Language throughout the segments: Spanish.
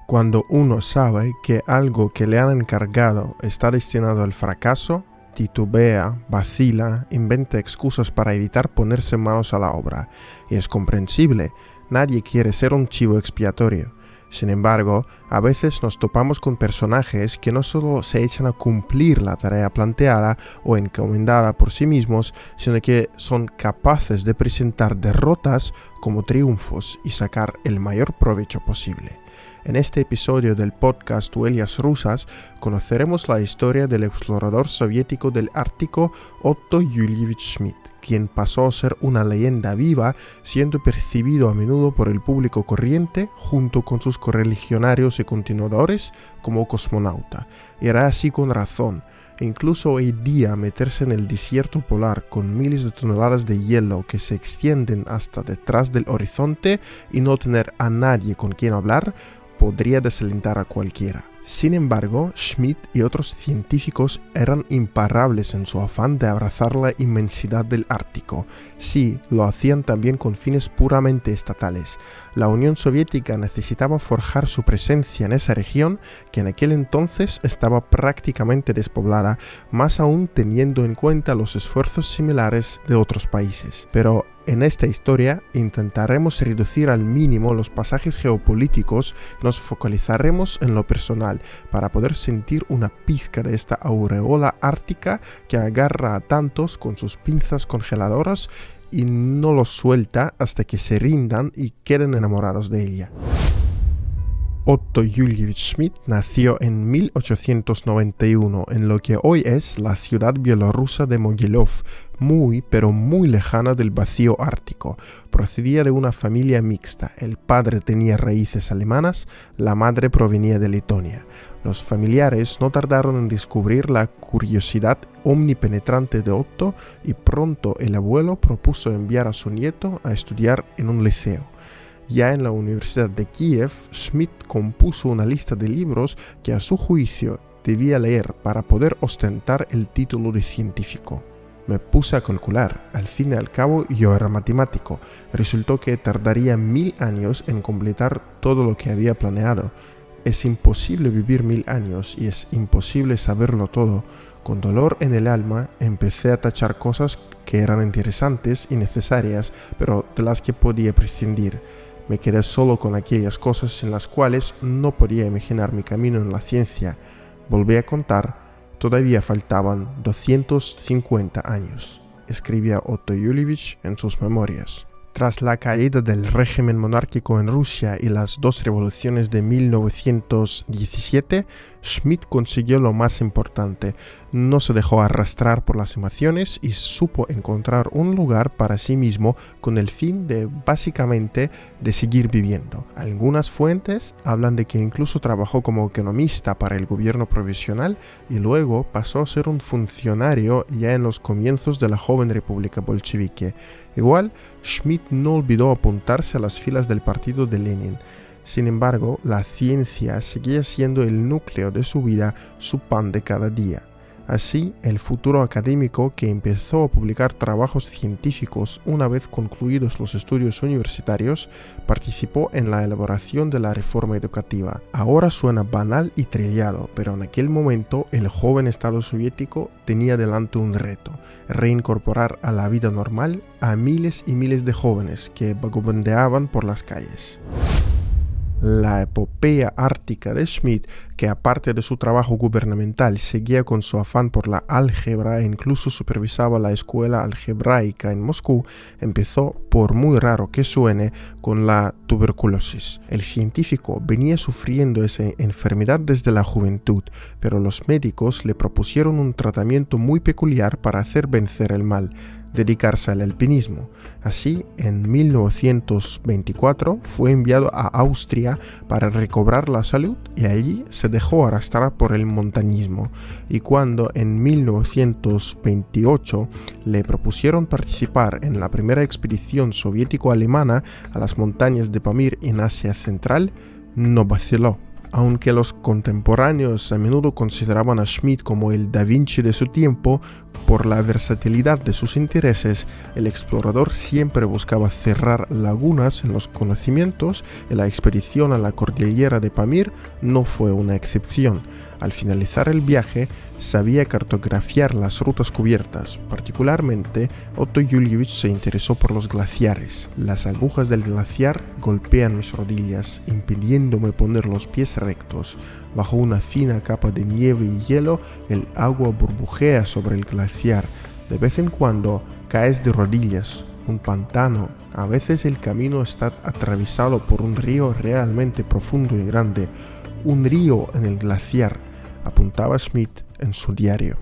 Cuando uno sabe que algo que le han encargado está destinado al fracaso, titubea, vacila, inventa excusas para evitar ponerse manos a la obra. Y es comprensible, nadie quiere ser un chivo expiatorio. Sin embargo, a veces nos topamos con personajes que no solo se echan a cumplir la tarea planteada o encomendada por sí mismos, sino que son capaces de presentar derrotas como triunfos y sacar el mayor provecho posible. En este episodio del podcast Huellas Rusas conoceremos la historia del explorador soviético del Ártico Otto Yulievich Schmidt, quien pasó a ser una leyenda viva, siendo percibido a menudo por el público corriente, junto con sus correligionarios y continuadores, como cosmonauta. Y era así con razón. Incluso hoy día meterse en el desierto polar con miles de toneladas de hielo que se extienden hasta detrás del horizonte y no tener a nadie con quien hablar, podría desalentar a cualquiera. Sin embargo, Schmidt y otros científicos eran imparables en su afán de abrazar la inmensidad del Ártico. Sí, lo hacían también con fines puramente estatales. La Unión Soviética necesitaba forjar su presencia en esa región que en aquel entonces estaba prácticamente despoblada, más aún teniendo en cuenta los esfuerzos similares de otros países. Pero en esta historia intentaremos reducir al mínimo los pasajes geopolíticos y nos focalizaremos en lo personal para poder sentir una pizca de esta aureola ártica que agarra a tantos con sus pinzas congeladoras y no los suelta hasta que se rindan y queden enamorados de ella. Otto Yulievich Schmidt nació en 1891 en lo que hoy es la ciudad bielorrusa de Mogilov, muy pero muy lejana del vacío ártico. Procedía de una familia mixta. El padre tenía raíces alemanas, la madre provenía de Letonia. Los familiares no tardaron en descubrir la curiosidad omnipenetrante de Otto y pronto el abuelo propuso enviar a su nieto a estudiar en un liceo. Ya en la Universidad de Kiev, Schmidt compuso una lista de libros que a su juicio debía leer para poder ostentar el título de científico. Me puse a calcular, al fin y al cabo yo era matemático, resultó que tardaría 1000 años en completar todo lo que había planeado. Es imposible vivir 1000 años y es imposible saberlo todo. Con dolor en el alma empecé a tachar cosas que eran interesantes y necesarias, pero de las que podía prescindir. Me quedé solo con aquellas cosas en las cuales no podía imaginar mi camino en la ciencia. Volví a contar, todavía faltaban 250 años, escribía Otto Yulievich en sus memorias. Tras la caída del régimen monárquico en Rusia y las dos revoluciones de 1917, Schmidt consiguió lo más importante. No se dejó arrastrar por las emociones y supo encontrar un lugar para sí mismo con el fin de, básicamente, de seguir viviendo. Algunas fuentes hablan de que incluso trabajó como economista para el gobierno provisional y luego pasó a ser un funcionario ya en los comienzos de la joven república bolchevique. Igual, Schmidt no olvidó apuntarse a las filas del partido de Lenin. Sin embargo, la ciencia seguía siendo el núcleo de su vida, su pan de cada día. Así, el futuro académico, que empezó a publicar trabajos científicos una vez concluidos los estudios universitarios, participó en la elaboración de la reforma educativa. Ahora suena banal y trillado, pero en aquel momento el joven Estado soviético tenía delante un reto: reincorporar a la vida normal a miles y miles de jóvenes que vagabundeaban por las calles. La epopeya ártica de Schmidt, que aparte de su trabajo gubernamental seguía con su afán por la álgebra e incluso supervisaba la escuela algebraica en Moscú, empezó, por muy raro que suene, con la tuberculosis. El científico venía sufriendo esa enfermedad desde la juventud, pero los médicos le propusieron un tratamiento muy peculiar para hacer vencer el mal: dedicarse al alpinismo. Así, en 1924 fue enviado a Austria para recobrar la salud y allí se dejó arrastrar por el montañismo. Y cuando en 1928 le propusieron participar en la primera expedición soviético-alemana a las montañas de Pamir en Asia Central, no vaciló. Aunque los contemporáneos a menudo consideraban a Schmidt como el Da Vinci de su tiempo, Por la versatilidad de sus intereses, el explorador siempre buscaba cerrar lagunas en los conocimientos y la expedición a la cordillera de Pamir no fue una excepción. Al finalizar el viaje, sabía cartografiar las rutas cubiertas. Particularmente, Otto Julievich se interesó por los glaciares. Las agujas del glaciar golpean mis rodillas, impidiéndome poner los pies rectos. Bajo una fina capa de nieve y hielo, el agua burbujea sobre el glaciar. De vez en cuando, caes de rodillas. Un pantano. A veces el camino está atravesado por un río realmente profundo y grande. Un río en el glaciar, apuntaba Schmidt en su diario.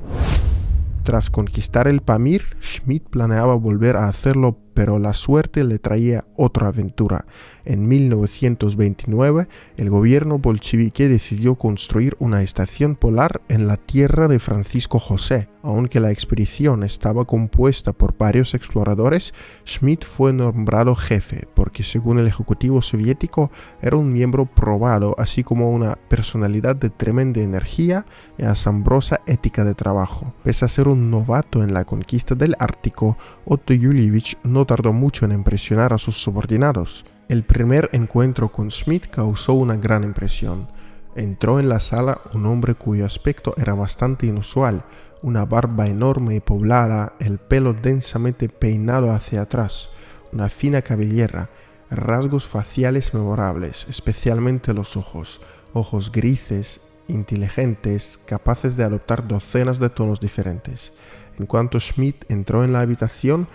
Tras conquistar el Pamir, Schmidt planeaba volver a hacerlo, pero la suerte le traía otra aventura. En 1929, el gobierno bolchevique decidió construir una estación polar en la tierra de Francisco José. Aunque la expedición estaba compuesta por varios exploradores, Schmidt fue nombrado jefe, porque según el ejecutivo soviético era un miembro probado, así como una personalidad de tremenda energía y asombrosa ética de trabajo. Pese a ser un novato en la conquista del Ártico, Otto Julievich no tardó mucho en impresionar a sus subordinados. El primer encuentro con Schmidt causó una gran impresión. Entró en la sala un hombre cuyo aspecto era bastante inusual, una barba enorme y poblada, el pelo densamente peinado hacia atrás, una fina cabellera, rasgos faciales memorables, especialmente los ojos grises, inteligentes, capaces de adoptar docenas de tonos diferentes. En cuanto Schmidt entró en la habitación,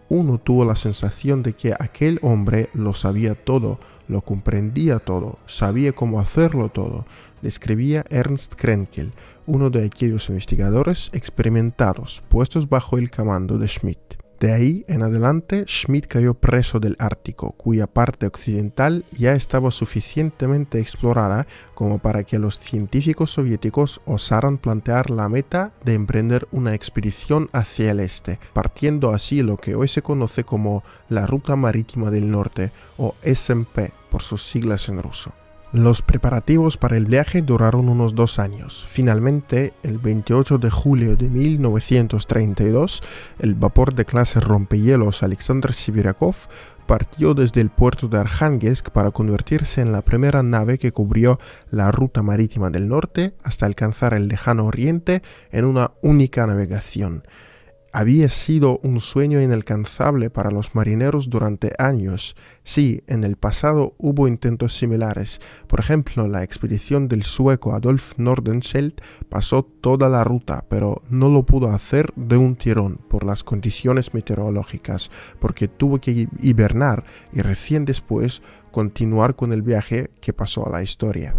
uno tuvo la sensación de que aquel hombre lo sabía todo, lo comprendía todo, sabía cómo hacerlo todo, describía Ernst Krenkel, uno de aquellos investigadores experimentados puestos bajo el comando de Schmidt. De ahí en adelante, Schmidt cayó preso del Ártico, cuya parte occidental ya estaba suficientemente explorada como para que los científicos soviéticos osaran plantear la meta de emprender una expedición hacia el este, partiendo así lo que hoy se conoce como la Ruta Marítima del Norte, o SMP por sus siglas en ruso. Los preparativos para el viaje duraron unos 2 años. Finalmente, el 28 de julio de 1932, el vapor de clase rompehielos Alexander Sibirakov partió desde el puerto de Arjángelsk para convertirse en la primera nave que cubrió la ruta marítima del norte hasta alcanzar el lejano oriente en una única navegación. Había sido un sueño inalcanzable para los marineros durante años. Sí, en el pasado hubo intentos similares. Por ejemplo, la expedición del sueco Adolf Nordenskjöld pasó toda la ruta, pero no lo pudo hacer de un tirón por las condiciones meteorológicas, porque tuvo que hibernar y recién después continuar con el viaje que pasó a la historia.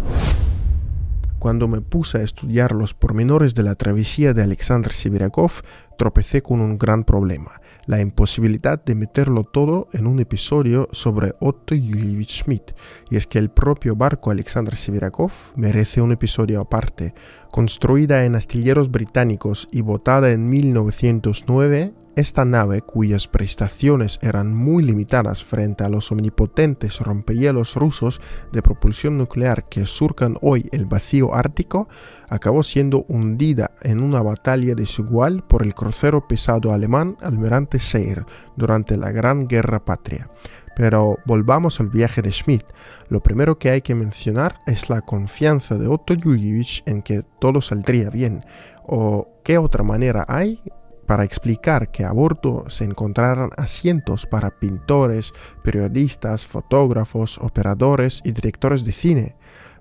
Cuando me puse a estudiar los pormenores de la travesía de Alexander Sibirakov, tropecé con un gran problema, la imposibilidad de meterlo todo en un episodio sobre Otto Julievich Schmidt, y es que el propio barco Alexander Sibirakov merece un episodio aparte. Construida en astilleros británicos y botada en 1909, esta nave, cuyas prestaciones eran muy limitadas frente a los omnipotentes rompehielos rusos de propulsión nuclear que surcan hoy el vacío ártico, acabó siendo hundida en una batalla desigual por el crucero pesado alemán Almirante Seir durante la Gran Guerra Patria. Pero volvamos al viaje de Schmidt. Lo primero que hay que mencionar es la confianza de Otto Julievich en que todo saldría bien. ¿O qué otra manera hay para explicar que a bordo se encontraran asientos para pintores, periodistas, fotógrafos, operadores y directores de cine?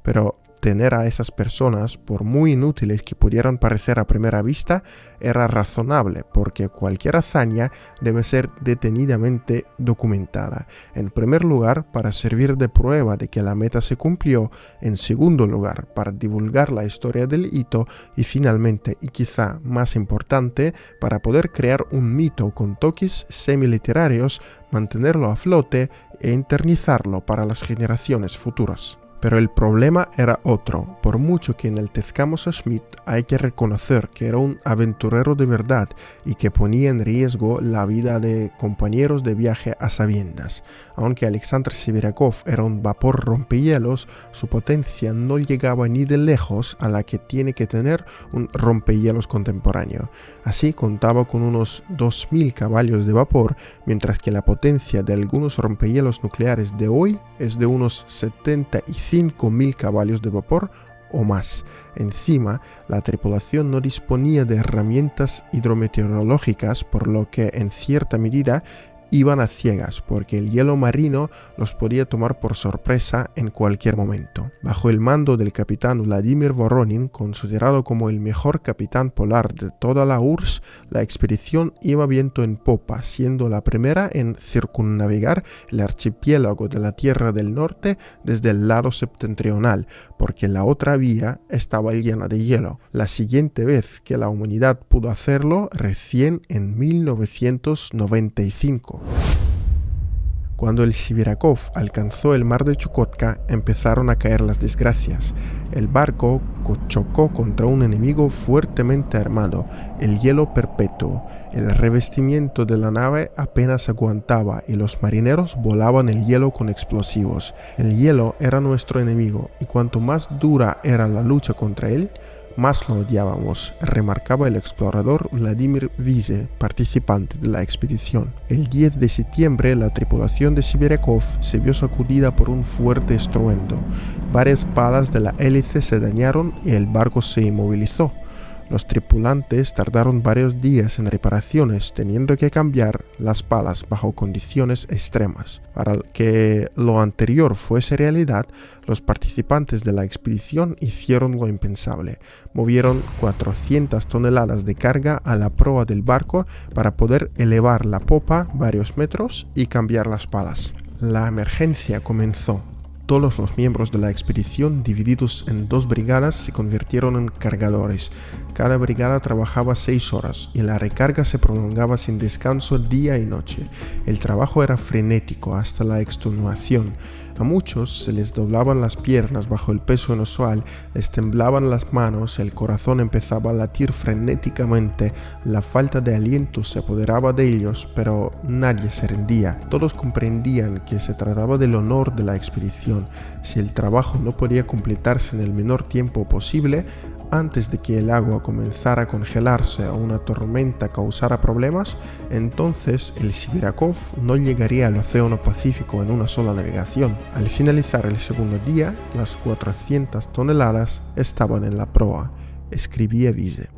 Pero tener a esas personas, por muy inútiles que pudieran parecer a primera vista, era razonable, porque cualquier hazaña debe ser detenidamente documentada. En primer lugar, para servir de prueba de que la meta se cumplió; en segundo lugar, para divulgar la historia del hito; y finalmente, y quizá más importante, para poder crear un mito con toques semiliterarios, mantenerlo a flote e eternizarlo para las generaciones futuras. Pero el problema era otro. Por mucho que enaltezcamos a Schmidt, hay que reconocer que era un aventurero de verdad y que ponía en riesgo la vida de compañeros de viaje a sabiendas. Aunque Alexander Sibirakov era un vapor rompehielos, su potencia no llegaba ni de lejos a la que tiene que tener un rompehielos contemporáneo. Así contaba con unos 2.000 caballos de vapor, mientras que la potencia de algunos rompehielos nucleares de hoy es de unos 75.000 caballos de vapor o más. Encima, la tripulación no disponía de herramientas hidrometeorológicas, por lo que en cierta medida iban a ciegas, porque el hielo marino los podía tomar por sorpresa en cualquier momento. Bajo el mando del capitán Vladimir Voronin, considerado como el mejor capitán polar de toda la URSS, la expedición iba viento en popa, siendo la primera en circunnavegar el archipiélago de la Tierra del Norte desde el lado septentrional, porque la otra vía estaba llena de hielo. La siguiente vez que la humanidad pudo hacerlo, recién en 1995. Cuando el Sibirakov alcanzó el mar de Chukotka, empezaron a caer las desgracias. El barco chocó contra un enemigo fuertemente armado, el hielo perpetuo. El revestimiento de la nave apenas aguantaba y los marineros volaban el hielo con explosivos. El hielo era nuestro enemigo y cuanto más dura era la lucha contra él, más lo odiábamos, remarcaba el explorador Vladimir Wiese, participante de la expedición. El 10 de septiembre, la tripulación de Sibirakov se vio sacudida por un fuerte estruendo. Varias palas de la hélice se dañaron y el barco se inmovilizó. Los tripulantes tardaron varios días en reparaciones, teniendo que cambiar las palas bajo condiciones extremas. Para que lo anterior fuese realidad, los participantes de la expedición hicieron lo impensable. Movieron 400 toneladas de carga a la proa del barco para poder elevar la popa varios metros y cambiar las palas. La emergencia comenzó. Todos los miembros de la expedición, divididos en 2 brigadas, se convirtieron en cargadores. Cada brigada trabajaba 6 horas y la recarga se prolongaba sin descanso día y noche. El trabajo era frenético hasta la extenuación. A muchos se les doblaban las piernas bajo el peso inusual, les temblaban las manos, el corazón empezaba a latir frenéticamente, la falta de aliento se apoderaba de ellos, pero nadie se rendía. Todos comprendían que se trataba del honor de la expedición. Si el trabajo no podía completarse en el menor tiempo posible, antes de que el agua comenzara a congelarse o una tormenta causara problemas, entonces el Sibirakov no llegaría al Océano Pacífico en una sola navegación. Al finalizar el segundo día, las 400 toneladas estaban en la proa, escribía Wiese.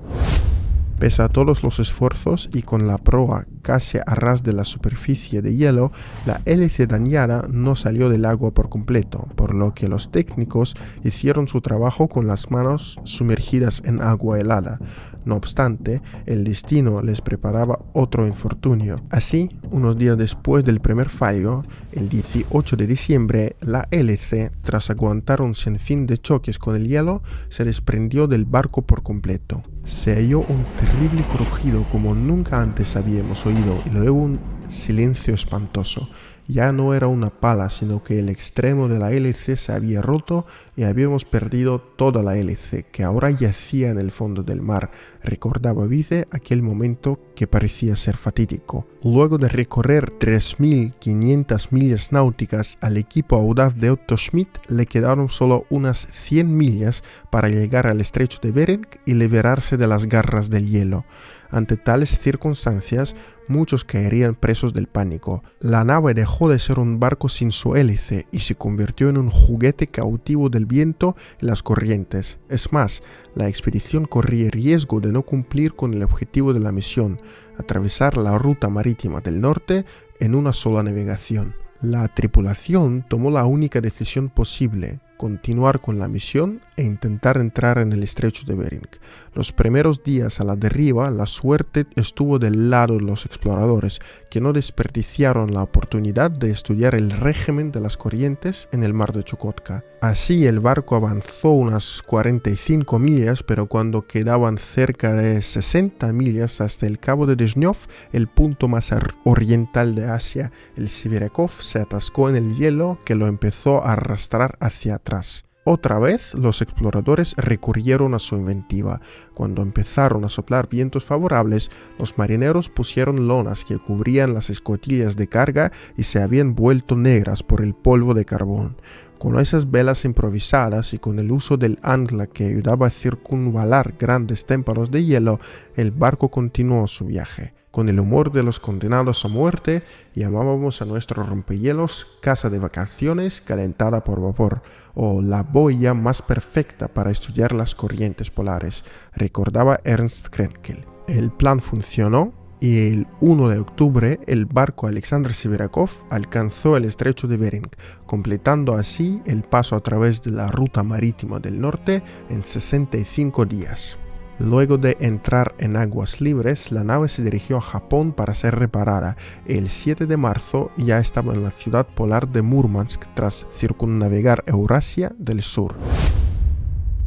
Pese a todos los esfuerzos y con la proa casi a ras de la superficie de hielo, la hélice dañada no salió del agua por completo, por lo que los técnicos hicieron su trabajo con las manos sumergidas en agua helada. No obstante, el destino les preparaba otro infortunio. Así, unos días después del primer fallo, el 18 de diciembre, la hélice, tras aguantar un sinfín de choques con el hielo, se desprendió del barco por completo. Se oyó un terrible crujido como nunca antes habíamos oído y luego un silencio espantoso. Ya no era una pala, sino que el extremo de la hélice se había roto y habíamos perdido toda la hélice, que ahora yacía en el fondo del mar. Recordaba Wiese aquel momento que parecía ser fatídico. Luego de recorrer 3.500 millas náuticas, al equipo audaz de Otto Schmidt le quedaron solo unas 100 millas para llegar al estrecho de Bering y liberarse de las garras del hielo. Ante tales circunstancias, muchos caerían presos del pánico. La nave dejó de ser un barco sin su hélice y se convirtió en un juguete cautivo del viento y las corrientes. Es más, la expedición corría riesgo de no cumplir con el objetivo de la misión, atravesar la ruta marítima del norte en una sola navegación. La tripulación tomó la única decisión posible: continuar con la misión e intentar entrar en el estrecho de Bering. Los primeros días a la deriva, la suerte estuvo del lado de los exploradores, que no desperdiciaron la oportunidad de estudiar el régimen de las corrientes en el mar de Chukotka. Así el barco avanzó unas 45 millas, pero cuando quedaban cerca de 60 millas hasta el cabo de Dezhnyov, el punto más oriental de Asia, el Siberakov se atascó en el hielo que lo empezó a arrastrar hacia atrás. Otra vez, los exploradores recurrieron a su inventiva. Cuando empezaron a soplar vientos favorables, los marineros pusieron lonas que cubrían las escotillas de carga y se habían vuelto negras por el polvo de carbón. Con esas velas improvisadas y con el uso del ancla que ayudaba a circunvalar grandes témpanos de hielo, el barco continuó su viaje. Con el humor de los condenados a muerte, llamábamos a nuestro rompehielos casa de vacaciones calentada por vapor, o la boya más perfecta para estudiar las corrientes polares, recordaba Ernst Krenkel. El plan funcionó y el 1 de octubre el barco Alexander Siberakov alcanzó el estrecho de Bering, completando así el paso a través de la ruta marítima del norte en 65 días. Luego de entrar en aguas libres, la nave se dirigió a Japón para ser reparada. El 7 de marzo ya estaba en la ciudad polar de Murmansk tras circunnavegar Eurasia del sur.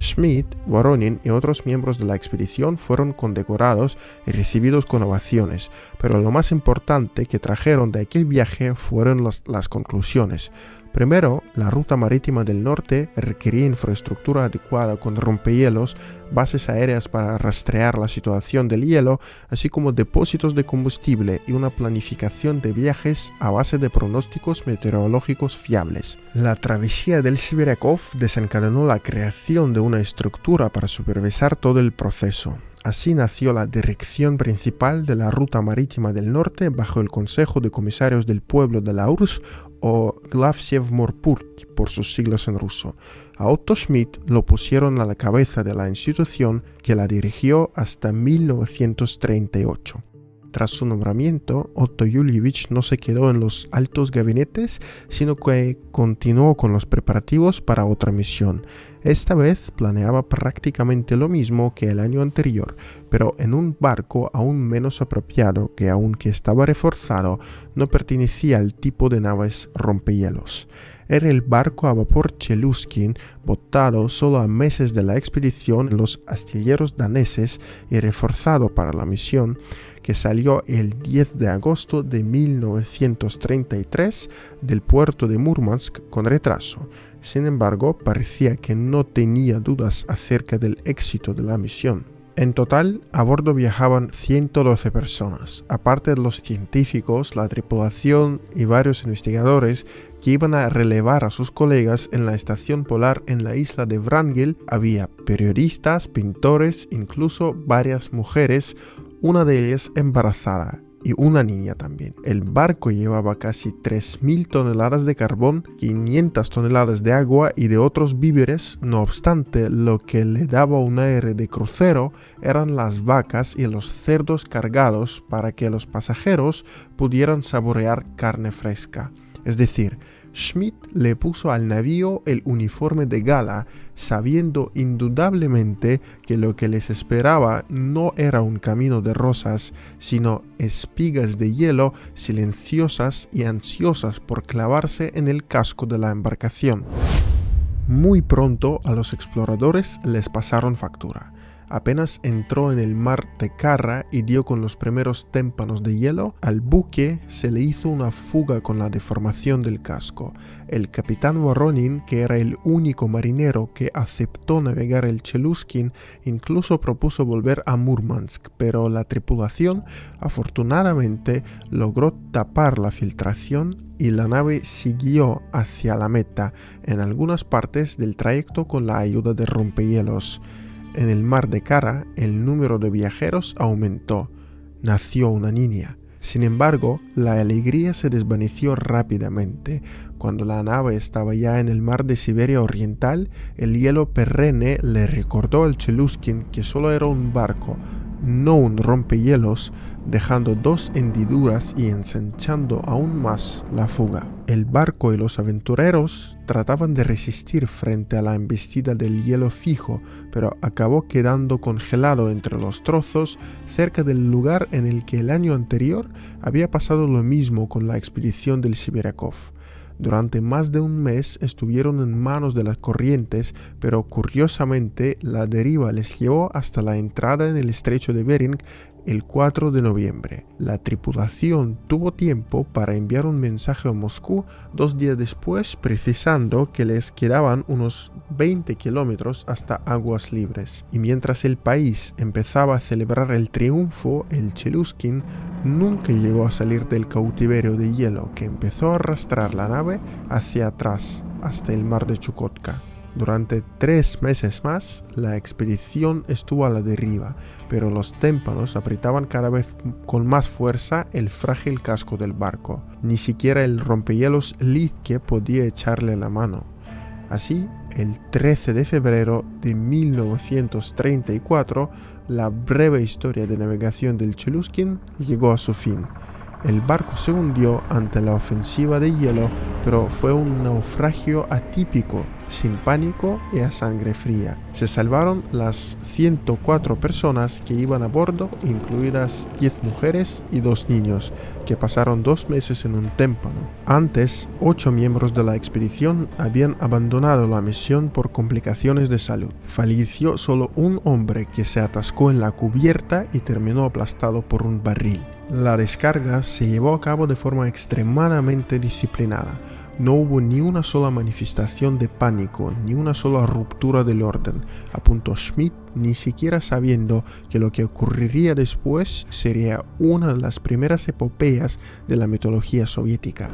Schmidt, Voronin y otros miembros de la expedición fueron condecorados y recibidos con ovaciones, pero lo más importante que trajeron de aquel viaje fueron las conclusiones. Primero, la ruta marítima del norte requería infraestructura adecuada con rompehielos, bases aéreas para rastrear la situación del hielo, así como depósitos de combustible y una planificación de viajes a base de pronósticos meteorológicos fiables. La travesía del Siberakov desencadenó la creación de una estructura para supervisar todo el proceso. Así nació la Dirección Principal de la Ruta Marítima del Norte bajo el Consejo de Comisarios del Pueblo de la URSS, o Glavsevmorpurt por sus siglas en ruso. A Otto Schmidt lo pusieron a la cabeza de la institución, que la dirigió hasta 1938. Tras su nombramiento, Otto Yulievich no se quedó en los altos gabinetes, sino que continuó con los preparativos para otra misión. Esta vez planeaba prácticamente lo mismo que el año anterior, pero en un barco aún menos apropiado que, aunque estaba reforzado, no pertenecía al tipo de naves rompehielos. Era el barco a vapor Cheluskin, botado solo a meses de la expedición en los astilleros daneses y reforzado para la misión, que salió el 10 de agosto de 1933 del puerto de Murmansk con retraso. Sin embargo, parecía que no tenía dudas acerca del éxito de la misión. En total, a bordo viajaban 112 personas, aparte de los científicos, la tripulación y varios investigadores que iban a relevar a sus colegas en la estación polar en la isla de Wrangel. Había periodistas, pintores, incluso varias mujeres, una de ellas embarazada, y una niña también. El barco llevaba casi 3.000 toneladas de carbón, 500 toneladas de agua y de otros víveres. No obstante, lo que le daba un aire de crucero eran las vacas y los cerdos cargados para que los pasajeros pudieran saborear carne fresca. Es decir, Schmidt le puso al navío el uniforme de gala, sabiendo indudablemente que lo que les esperaba no era un camino de rosas, sino espigas de hielo silenciosas y ansiosas por clavarse en el casco de la embarcación. Muy pronto a los exploradores les pasaron factura. Apenas entró en el mar de Kara y dio con los primeros témpanos de hielo, al buque se le hizo una fuga con la deformación del casco. El capitán Voronin, que era el único marinero que aceptó navegar el Cheluskin, incluso propuso volver a Murmansk, pero la tripulación afortunadamente logró tapar la filtración y la nave siguió hacia la meta en algunas partes del trayecto con la ayuda de rompehielos. En el mar de Kara, el número de viajeros aumentó. Nació una niña. Sin embargo, la alegría se desvaneció rápidamente. Cuando la nave estaba ya en el mar de Siberia Oriental, el hielo perenne le recordó al Cheluskin que solo era un barco, no un rompehielos, dejando 2 hendiduras y ensanchando aún más la fuga. El barco y los aventureros trataban de resistir frente a la embestida del hielo fijo, pero acabó quedando congelado entre los trozos cerca del lugar en el que el año anterior había pasado lo mismo con la expedición del Siberiakov. Durante más de un mes estuvieron en manos de las corrientes, pero curiosamente la deriva les llevó hasta la entrada en el estrecho de Bering el 4 de noviembre. La tripulación tuvo tiempo para enviar un mensaje a Moscú 2 días después, precisando que les quedaban unos 20 kilómetros hasta aguas libres. Y mientras el país empezaba a celebrar el triunfo, el Cheluskin nunca llegó a salir del cautiverio de hielo que empezó a arrastrar la nave hacia atrás hasta el mar de Chukotka. Durante 3 meses más, la expedición estuvo a la deriva, pero los témpanos apretaban cada vez con más fuerza el frágil casco del barco. Ni siquiera el rompehielos Lizke podía echarle la mano. Así, el 13 de febrero de 1934, la breve historia de navegación del Cheluskin llegó a su fin. El barco se hundió ante la ofensiva de hielo, pero fue un naufragio atípico, sin pánico y a sangre fría. Se salvaron las 104 personas que iban a bordo, incluidas 10 mujeres y 2 niños, que pasaron 2 meses en un témpano. Antes, 8 miembros de la expedición habían abandonado la misión por complicaciones de salud. Falleció solo un hombre que se atascó en la cubierta y terminó aplastado por un barril. La descarga se llevó a cabo de forma extremadamente disciplinada. No hubo ni una sola manifestación de pánico, ni una sola ruptura del orden, apuntó Schmidt, ni siquiera sabiendo que lo que ocurriría después sería una de las primeras epopeyas de la mitología soviética.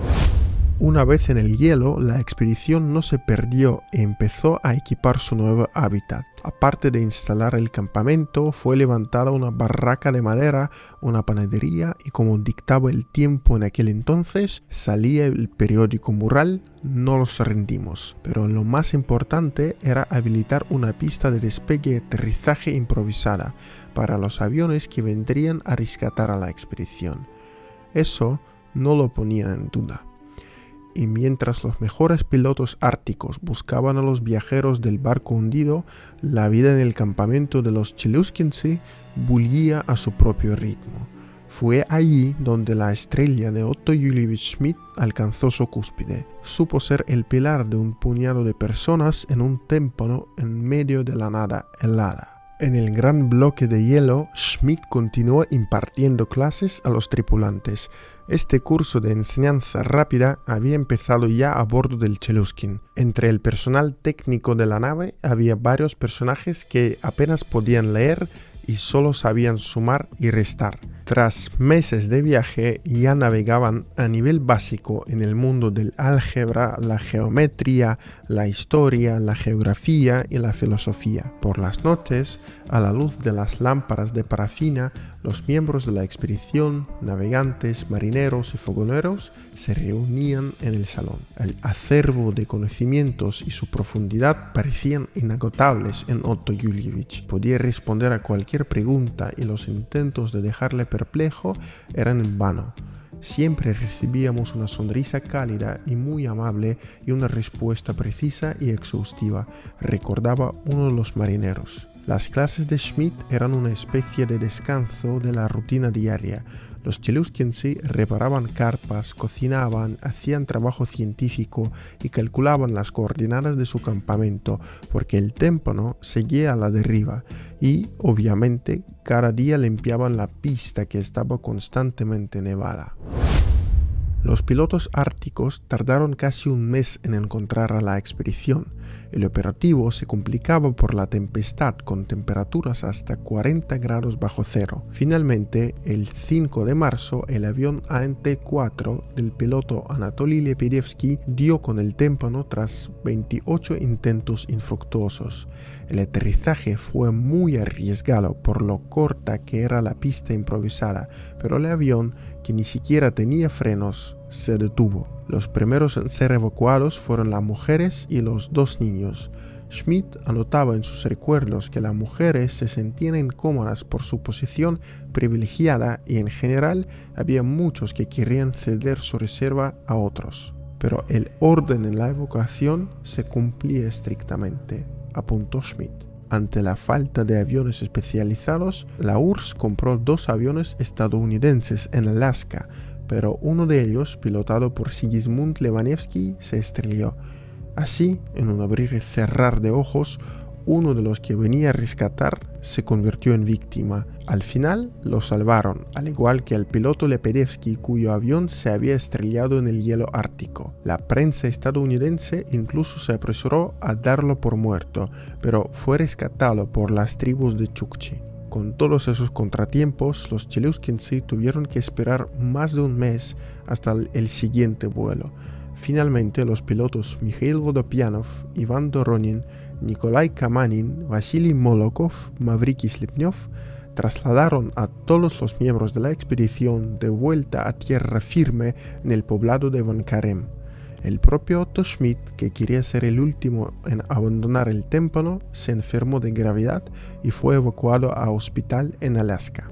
Una vez en el hielo, la expedición no se perdió e empezó a equipar su nuevo hábitat. Aparte de instalar el campamento, fue levantada una barraca de madera, una panadería y, como dictaba el tiempo en aquel entonces, salía el periódico mural "No nos rendimos". Pero lo más importante era habilitar una pista de despegue y aterrizaje improvisada para los aviones que vendrían a rescatar a la expedición. Eso no lo ponían en duda. Y mientras los mejores pilotos árticos buscaban a los viajeros del barco hundido, la vida en el campamento de los Cheluskinsky bullía a su propio ritmo. Fue allí donde la estrella de Otto Julievich Schmidt alcanzó su cúspide. Supo ser el pilar de un puñado de personas en un témpano en medio de la nada helada. En el gran bloque de hielo, Schmidt continuó impartiendo clases a los tripulantes. Este curso de enseñanza rápida había empezado ya a bordo del Cheluskin. Entre el personal técnico de la nave había varios personajes que apenas podían leer y solo sabían sumar y restar. Tras meses de viaje ya navegaban a nivel básico en el mundo del álgebra, la geometría, la historia, la geografía y la filosofía. Por las noches, a la luz de las lámparas de parafina, los miembros de la expedición, navegantes, marineros y fogoneros se reunían en el salón. El acervo de conocimientos y su profundidad parecían inagotables en Otto Julievich. Podía responder a cualquier pregunta y los intentos de dejarle perplejo eran en vano. Siempre recibíamos una sonrisa cálida y muy amable y una respuesta precisa y exhaustiva, recordaba uno de los marineros. Las clases de Schmidt eran una especie de descanso de la rutina diaria. Los Cheluskinsky reparaban carpas, cocinaban, hacían trabajo científico y calculaban las coordenadas de su campamento, porque el témpano seguía a la deriva y, obviamente, cada día limpiaban la pista que estaba constantemente nevada. Los pilotos árticos tardaron casi un mes en encontrar a la expedición. El operativo se complicaba por la tempestad con temperaturas hasta 40 grados bajo cero. Finalmente, el 5 de marzo, el avión ANT-4 del piloto Anatoly Lepedevsky dio con el témpano tras 28 intentos infructuosos. El aterrizaje fue muy arriesgado por lo corta que era la pista improvisada, pero el avión, que ni siquiera tenía frenos, se detuvo. Los primeros en ser evacuados fueron las mujeres y los 2 niños. Schmidt anotaba en sus recuerdos que las mujeres se sentían incómodas por su posición privilegiada y en general había muchos que querían ceder su reserva a otros. Pero el orden en la evacuación se cumplía estrictamente, apuntó Schmidt. Ante la falta de aviones especializados, la URSS compró 2 aviones estadounidenses en Alaska, pero uno de ellos, pilotado por Sigismund Levanevsky, se estrelló. Así, en un abrir y cerrar de ojos, uno de los que venía a rescatar se convirtió en víctima. Al final lo salvaron, al igual que al piloto Lepedevsky, cuyo avión se había estrellado en el hielo ártico. La prensa estadounidense incluso se apresuró a darlo por muerto, pero fue rescatado por las tribus de Chukchi. Con todos esos contratiempos, los Cheluskinsi tuvieron que esperar más de un mes hasta el siguiente vuelo. Finalmente, los pilotos Mikhail Vodopianov, Ivan Doronin, Nikolai Kamanin, Vasily Molokov, Mavriki Slepnev trasladaron a todos los miembros de la expedición de vuelta a tierra firme en el poblado de Vankarem. El propio Otto Schmidt, que quería ser el último en abandonar el témpano, se enfermó de gravedad y fue evacuado a hospital en Alaska.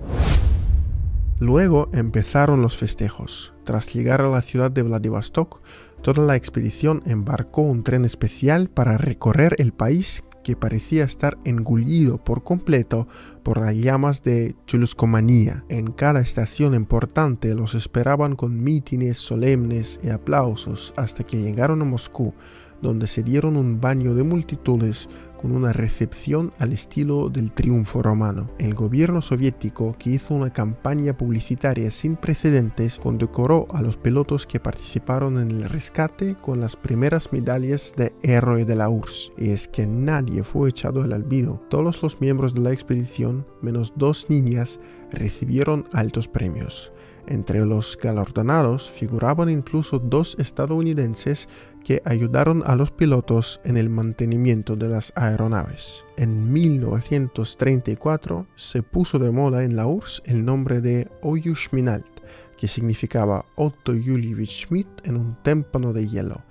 Luego empezaron los festejos. Tras llegar a la ciudad de Vladivostok, toda la expedición embarcó un tren especial para recorrer el país que parecía estar engullido por completo por las llamas de Chuluskomanía. En cada estación importante los esperaban con mítines solemnes y aplausos hasta que llegaron a Moscú, donde se dieron un baño de multitudes con una recepción al estilo del triunfo romano. El gobierno soviético, que hizo una campaña publicitaria sin precedentes, condecoró a los pilotos que participaron en el rescate con las primeras medallas de héroe de la URSS. Y es que nadie fue echado al olvido. Todos los miembros de la expedición, menos 2 niñas, recibieron altos premios. Entre los galardonados figuraban incluso 2 estadounidenses que ayudaron a los pilotos en el mantenimiento de las aeronaves. En 1934 se puso de moda en la URSS el nombre de Oyushminalt, que significaba Otto Yulievich Schmidt en un témpano de hielo.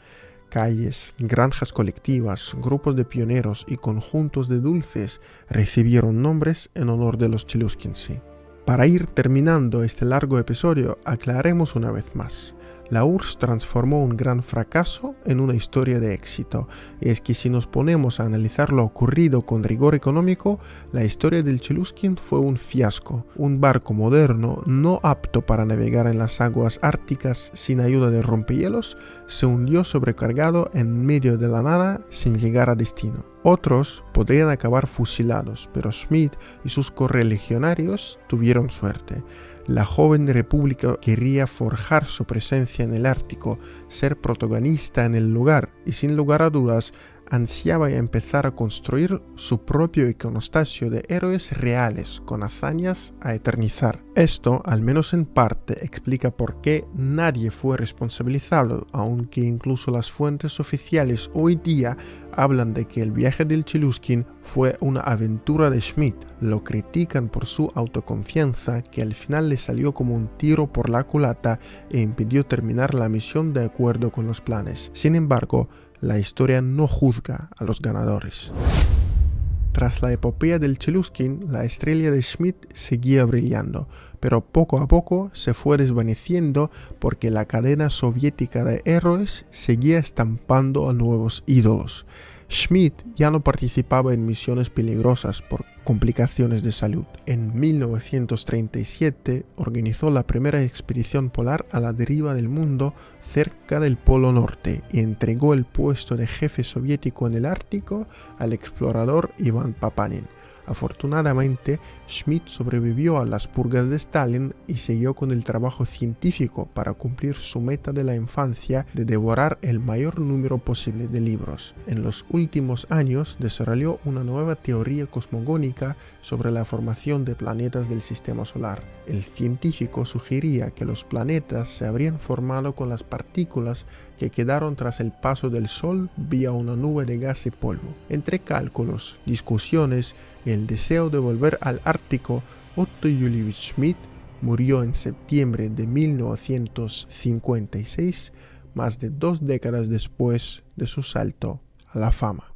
Calles, granjas colectivas, grupos de pioneros y conjuntos de dulces recibieron nombres en honor de los Cheluskinsi. Para ir terminando este largo episodio, aclaremos una vez más. La URSS transformó un gran fracaso en una historia de éxito. Y es que si nos ponemos a analizar lo ocurrido con rigor económico, la historia del Cheluskin fue un fiasco. Un barco moderno, no apto para navegar en las aguas árticas sin ayuda de rompehielos, se hundió sobrecargado en medio de la nada sin llegar a destino. Otros podrían acabar fusilados, pero Schmidt y sus correligionarios tuvieron suerte. La joven república quería forjar su presencia en el Ártico, ser protagonista en el lugar y sin lugar a dudas ansiaba empezar a construir su propio iconostasio de héroes reales con hazañas a eternizar. Esto, al menos en parte, explica por qué nadie fue responsabilizado, aunque incluso las fuentes oficiales hoy día hablan de que el viaje del Cheluskin fue una aventura de Schmidt. Lo critican por su autoconfianza, que al final le salió como un tiro por la culata e impidió terminar la misión de acuerdo con los planes. Sin embargo, la historia no juzga a los ganadores. Tras la epopeya del Cheluskin, la estrella de Schmidt seguía brillando, pero poco a poco se fue desvaneciendo porque la cadena soviética de héroes seguía estampando a nuevos ídolos. Schmidt ya no participaba en misiones peligrosas por complicaciones de salud. En 1937 organizó la primera expedición polar a la deriva del mundo cerca del Polo Norte y entregó el puesto de jefe soviético en el Ártico al explorador Iván Papanin. Afortunadamente, Schmidt sobrevivió a las purgas de Stalin y siguió con el trabajo científico para cumplir su meta de la infancia de devorar el mayor número posible de libros. En los últimos años desarrolló una nueva teoría cosmogónica sobre la formación de planetas del sistema solar. El científico sugería que los planetas se habrían formado con las partículas que quedaron tras el paso del Sol vía una nube de gas y polvo. Entre cálculos, discusiones y el deseo de volver al Ártico, Otto Yulievich Schmidt murió en septiembre de 1956, más de 2 décadas después de su salto a la fama.